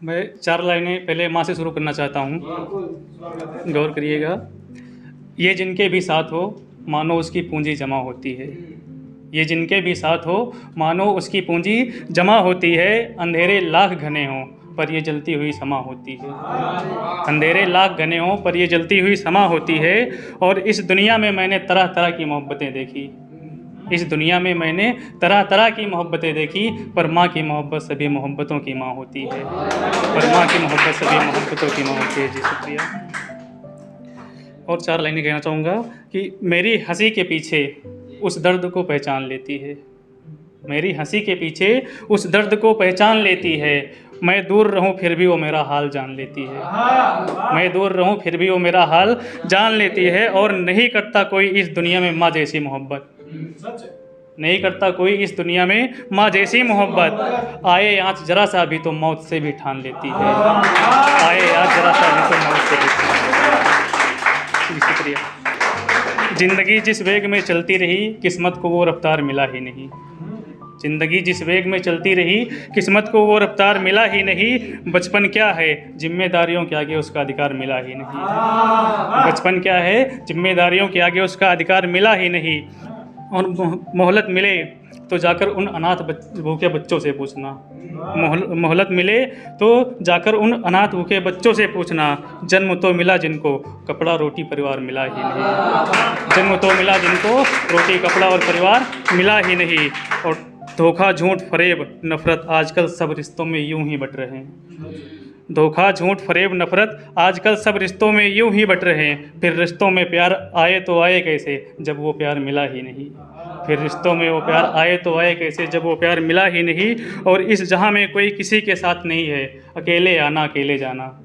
मैं 4 लाइनें पहले माँ से शुरू करना चाहता हूँ, गौर करिएगा। ये जिनके भी साथ हो मानो उसकी पूंजी जमा होती है। ये जिनके भी साथ हो मानो उसकी पूंजी जमा होती है। अंधेरे लाख घने हों पर ये जलती हुई समा होती है। अंधेरे लाख घने हों पर ये जलती हुई समा होती है। और इस दुनिया में मैंने तरह तरह की मोहब्बतें देखी। इस दुनिया में मैंने तरह तरह की मोहब्बतें देखी, पर माँ की मोहब्बत सभी मोहब्बतों की माँ होती है। पर माँ की मोहब्बत सभी मोहब्बतों की माँ होती है। जी शुक्रिया। और 4 लाइनें कहना चाहूँगा कि मेरी हंसी के पीछे उस दर्द को पहचान लेती है। मेरी हंसी के पीछे उस दर्द को पहचान लेती है। मैं दूर रहूं फिर भी वो मेरा हाल जान लेती है। मैं दूर रहूं फिर भी वो मेरा हाल जान लेती है। और नहीं करता कोई इस दुनिया में माँ जैसी मोहब्बत। नहीं करता कोई इस दुनिया में माँ जैसी मोहब्बत। आए आँच जरा सा भी तो मौत से भी ठान लेती है। आए आँच जरा सा भी तो मौत से भी ठान लेती है। शुक्रिया। ज़िंदगी जिस वेग में चलती रही किस्मत को वो रफ्तार मिला ही नहीं। ज़िंदगी जिस वेग में चलती रही किस्मत को वो रफ्तार मिला ही नहीं। बचपन क्या है जिम्मेदारियों के आगे उसका अधिकार मिला ही नहीं। बचपन क्या है जिम्मेदारियों के आगे उसका अधिकार मिला ही नहीं। और मोहलत मिले तो जाकर उन अनाथ भूखे बच्चों से पूछना। मोहलत मिले तो जाकर उन अनाथ भूखे बच्चों से पूछना। जन्म तो मिला जिनको कपड़ा रोटी परिवार मिला ही नहीं। जन्म तो मिला जिनको रोटी कपड़ा और परिवार मिला ही नहीं। और धोखा झूठ फरेब नफ़रत आजकल सब रिश्तों में यूं ही बट रहे हैं। धोखा झूठ फरेब नफ़रत आजकल सब रिश्तों में यूं ही बट रहे हैं। फिर रिश्तों में प्यार आए तो आए कैसे जब वो प्यार मिला ही नहीं। फिर रिश्तों में वो प्यार आए तो आए कैसे जब वो प्यार मिला ही नहीं। और इस जहां में कोई किसी के साथ नहीं है अकेले आना अकेले जाना।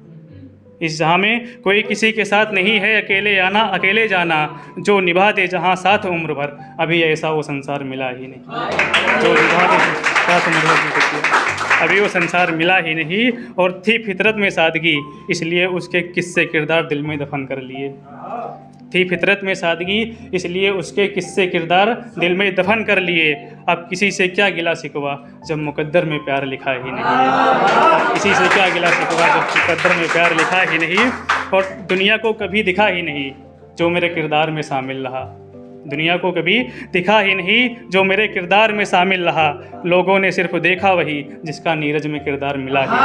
इस जहां में कोई किसी के साथ नहीं है अकेले आना अकेले जाना। जो निभा दे जहां साथ उम्र भर अभी ऐसा वो संसार मिला ही नहीं। जो निभा दे साथ उम्र भर अभी वो संसार मिला ही नहीं। और थी फितरत में सादगी इसलिए उसके किस्से किरदार दिल में दफन कर लिए। थी फितरत में सादगी इसलिए उसके किस्से किरदार दिल में दफन कर लिए। अब किसी से क्या गिला शिकवा जब मुकद्दर में प्यार लिखा ही नहीं। अब किसी से क्या गिला शिकवा जब मुकद्दर में प्यार लिखा ही नहीं। और दुनिया को कभी दिखा ही नहीं जो मेरे किरदार में शामिल रहा। दुनिया को कभी दिखा ही नहीं जो मेरे किरदार में शामिल रहा। लोगों ने सिर्फ देखा वही जिसका नीरज में किरदार मिला ही नहीं।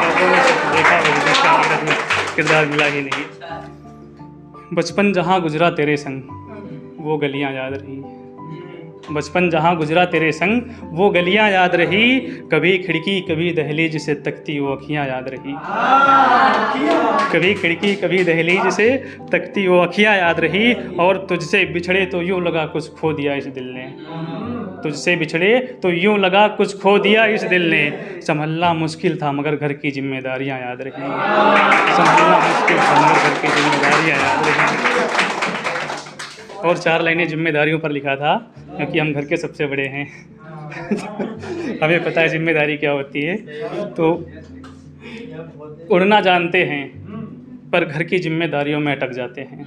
लोगों ने सिर्फ देखा वही जिसका नीरज में किरदार मिला ही नहीं। बचपन जहाँ गुजरा तेरे संग वो गलियाँ याद रही। बचपन जहाँ गुजरा तेरे संग वो गलियाँ याद रही। कभी खिड़की कभी दहलीज से तकती वो अखियाँ याद रही। कभी खिड़की कभी दहलीज से तकती वो अखियाँ याद रही। और तुझसे बिछड़े तो यूँ लगा कुछ खो दिया इस दिल ने। तुझसे बिछड़े तो यूँ लगा कुछ खो दिया इस दिल ने। संभलना मुश्किल था मगर घर की जिम्मेदारियाँ याद रही। संभलना मुश्किल था मगर घर की जिम्मेदारियाँ याद रही। और 4 लाइनें जिम्मेदारियों पर लिखा था क्योंकि हम घर के सबसे बड़े हैं। हमें पता है जिम्मेदारी क्या होती है। तो उड़ना जानते हैं पर घर की जिम्मेदारियों में अटक जाते हैं।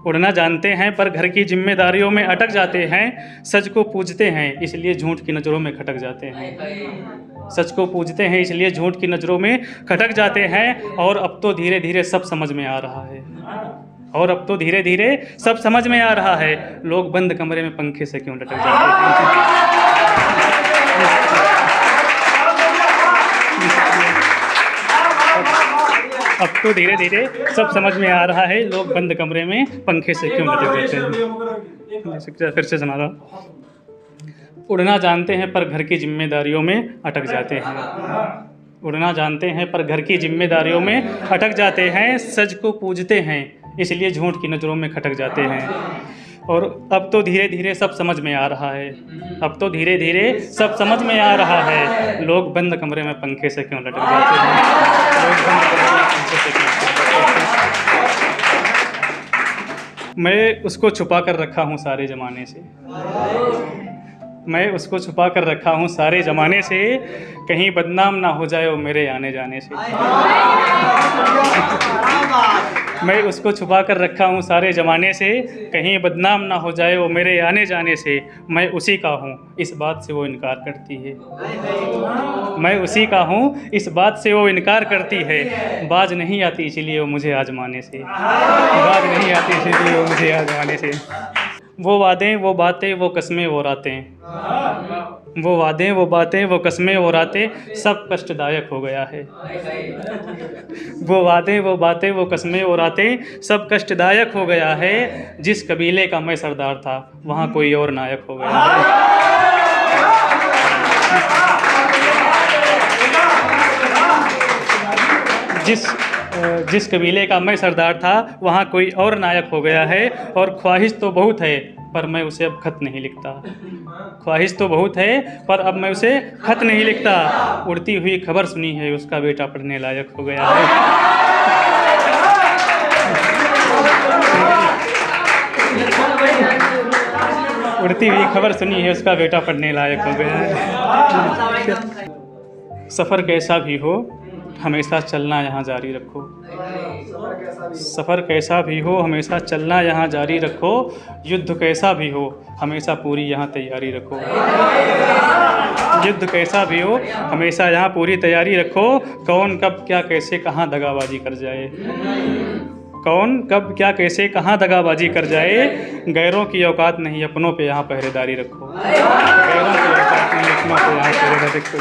उड़ना जानते हैं पर घर की जिम्मेदारियों में अटक जाते हैं। सच को पूजते हैं इसलिए झूठ की नज़रों में खटक जाते हैं। सच को पूजते हैं इसलिए झूठ की नज़रों में खटक जाते हैं। और अब तो धीरे धीरे सब समझ में आ रहा है। और अब तो धीरे धीरे सब समझ में आ रहा है। लोग बंद कमरे में पंखे से क्यों लटक जाते हैं। अब तो धीरे धीरे सब समझ में आ रहा है। लोग बंद कमरे में पंखे से क्यों लटक जाते हैं। फिर से सुना रहा। उड़ना जानते हैं पर घर की जिम्मेदारियों में अटक जाते हैं। उड़ना जानते हैं पर घर की जिम्मेदारियों में अटक जाते हैं। सच को पूजते हैं इसलिए झूठ की नज़रों में खटक जाते हैं। और अब तो धीरे धीरे सब समझ में आ रहा है। अब तो धीरे धीरे सब समझ में आ रहा है। लोग बंद कमरे में पंखे से क्यों लटक जाते हैं। लोग बंद कमरे में पंखे से क्यों लटक जाते हैं। मैं उसको छुपा कर रखा हूँ सारे ज़माने से। मैं उसको छुपा कर रखा हूँ सारे ज़माने से, कहीं बदनाम ना हो जाए वो मेरे आने जाने से। मैं उसको छुपा कर रखा हूँ सारे ज़माने से, कहीं बदनाम ना हो जाए वो मेरे आने जाने से। मैं उसी का हूँ इस बात से वो इनकार करती है। मैं उसी का हूँ इस बात से वो इनकार करती है। बाज नहीं आती इसीलिए वो मुझे आजमाने से, बाज नहीं आती इसीलिए वो मुझे आजमाने से। वो वादे वो बातें वो कस्में वो रातें, वो वादे वो बातें वो कस्में वो रातें, सब कष्टदायक हो गया है। वो वादे वो बातें वो कस्में वो रातें, सब कष्टदायक हो गया है। जिस कबीले का मैं सरदार था वहाँ कोई और नायक हो गया है। जिस कबीले का मैं सरदार था वहाँ कोई और नायक हो गया है। और ख्वाहिश तो बहुत है पर मैं उसे अब खत नहीं लिखता। ख्वाहिश तो बहुत है पर अब मैं उसे खत नहीं लिखता। उड़ती हुई खबर सुनी है उसका बेटा पढ़ने लायक हो गया है। उड़ती हुई खबर सुनी है उसका बेटा पढ़ने लायक हो गया है। सफ़र कैसा भी हो हमेशा चलना यहाँ जारी रखो। सफ़र कैसा भी हो हमेशा चलना यहाँ जारी रखो। युद्ध कैसा भी हो हमेशा पूरी यहाँ तैयारी रखो। युद्ध कैसा भी हो हमेशा यहाँ पूरी तैयारी रखो। कौन कब क्या कैसे कहाँ दगाबाजी कर जाए, कौन कब क्या कैसे कहाँ दगाबाजी कर जाए। गैरों की औकात नहीं अपनों पे यहाँ पहरेदारी रखो। गैरों की औकात नहीं अपनों पे यहाँ पहरेदारी रखो।